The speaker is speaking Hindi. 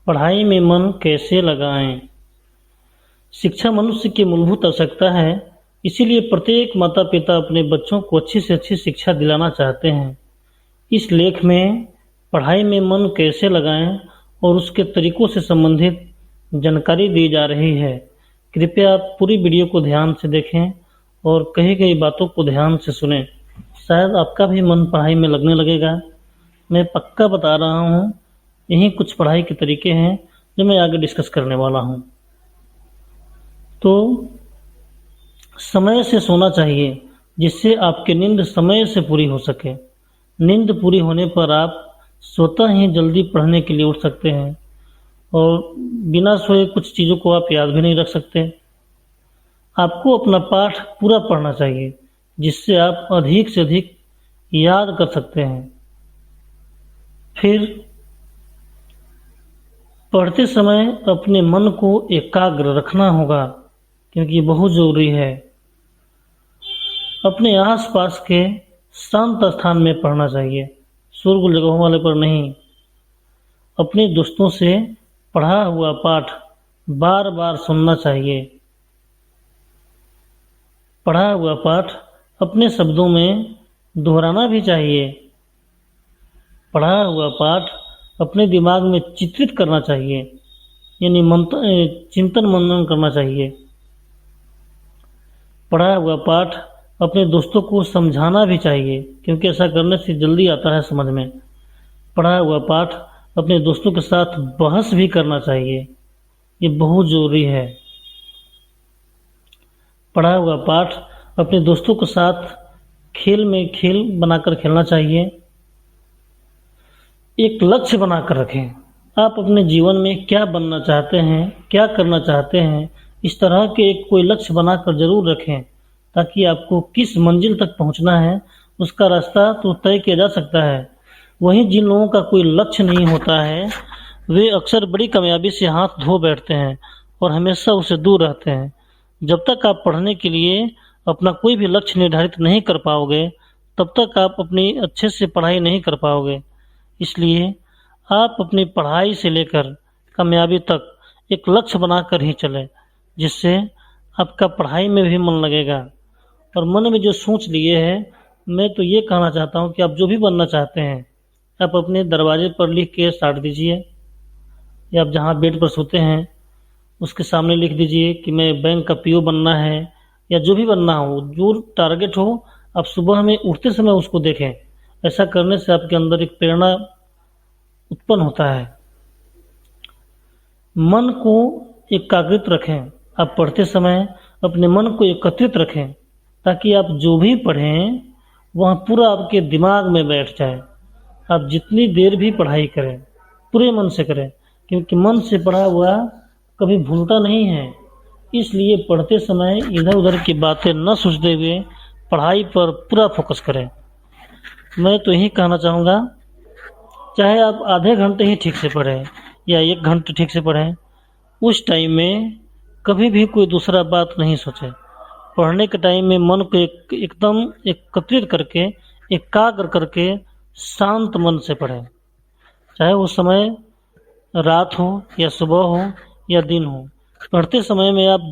पढ़ाई में मन कैसे लगाएं? शिक्षा मनुष्य की मूलभूत आवश्यकता है, इसीलिए प्रत्येक माता-पिता अपने बच्चों को अच्छी से अच्छी शिक्षा दिलाना चाहते हैं। इस लेख में पढ़ाई में मन कैसे लगाएं और उसके तरीकों से संबंधित जानकारी दी जा रही है। कृपया आप पूरी वीडियो को ध्यान से देखें और कही गई बातों को ध्यान से सुनें। शायद आपका भी मन पढ़ाई में लगने लगेगा। मैं पक्का बता रहा हूँ, यही कुछ पढ़ाई के तरीके हैं जो मैं आगे डिस्कस करने वाला हूँ। तो समय से सोना चाहिए, जिससे आपकी नींद समय से पूरी हो सके। नींद पूरी होने पर आप स्वतः ही जल्दी पढ़ने के लिए उठ सकते हैं और बिना सोए कुछ चीज़ों को आप याद भी नहीं रख सकते। आपको अपना पाठ पूरा पढ़ना चाहिए, जिससे आप अधिक से अधिक याद कर सकते हैं। फिर पढ़ते समय अपने मन को एकाग्र रखना होगा, क्योंकि बहुत ज़रूरी है। अपने आसपास के शांत स्थान में पढ़ना चाहिए, शोरगुल जगहों वाले पर नहीं। अपने दोस्तों से पढ़ा हुआ पाठ बार बार सुनना चाहिए। पढ़ा हुआ पाठ अपने शब्दों में दोहराना भी चाहिए। पढ़ा हुआ पाठ अपने दिमाग में चित्रित करना चाहिए, यानी चिंतन मनन करना चाहिए। पढ़ा हुआ पाठ अपने दोस्तों को समझाना भी चाहिए, क्योंकि ऐसा करने से जल्दी आता है समझ में। पढ़ा हुआ पाठ अपने दोस्तों के साथ बहस भी करना चाहिए, ये बहुत ज़रूरी है। पढ़ा हुआ पाठ अपने दोस्तों के साथ खेल में खेल बनाकर खेलना चाहिए। एक लक्ष्य बनाकर रखें, आप अपने जीवन में क्या बनना चाहते हैं, क्या करना चाहते हैं, इस तरह के एक कोई लक्ष्य बनाकर जरूर रखें, ताकि आपको किस मंजिल तक पहुंचना है उसका रास्ता तो तय किया जा सकता है। वहीं जिन लोगों का कोई लक्ष्य नहीं होता है, वे अक्सर बड़ी कामयाबी से हाथ धो बैठते हैं और हमेशा उससे दूर रहते हैं। जब तक आप पढ़ने के लिए अपना कोई भी लक्ष्य निर्धारित नहीं कर पाओगे, तब तक आप अपनी अच्छे से पढ़ाई नहीं कर पाओगे। इसलिए आप अपनी पढ़ाई से लेकर कामयाबी तक एक लक्ष्य बनाकर ही चलें, जिससे आपका पढ़ाई में भी मन लगेगा। और मन में जो सोच लिए है, मैं तो ये कहना चाहता हूँ कि आप जो भी बनना चाहते हैं, आप अपने दरवाजे पर लिख के साट दीजिए, या आप जहाँ बेड पर सोते हैं उसके सामने लिख दीजिए कि मैं बैंक का पीओ बनना है, या जो भी बनना हो, जो टारगेट हो, आप सुबह में उठते समय उसको देखें। ऐसा करने से आपके अंदर एक प्रेरणा उत्पन्न होता है। मन को एकाग्रित रखें, आप पढ़ते समय अपने मन को एकत्रित रखें, ताकि आप जो भी पढ़ें वह पूरा आपके दिमाग में बैठ जाए। आप जितनी देर भी पढ़ाई करें, पूरे मन से करें, क्योंकि मन से पढ़ा हुआ कभी भूलता नहीं है। इसलिए पढ़ते समय इधर उधर की बातें न सोचते हुए पढ़ाई पर पूरा फोकस करें। मैं तो यही कहना चाहूँगा, चाहे आप आधे घंटे ही ठीक से पढ़ें या 1 घंटे ठीक से पढ़ें, उस टाइम में कभी भी कोई दूसरा बात नहीं सोचें। पढ़ने के टाइम में मन को एकदम एकत्रित करके, एकाग्र करके शांत मन से पढ़ें। चाहे उस समय रात हो या सुबह हो या दिन हो, पढ़ते समय में आप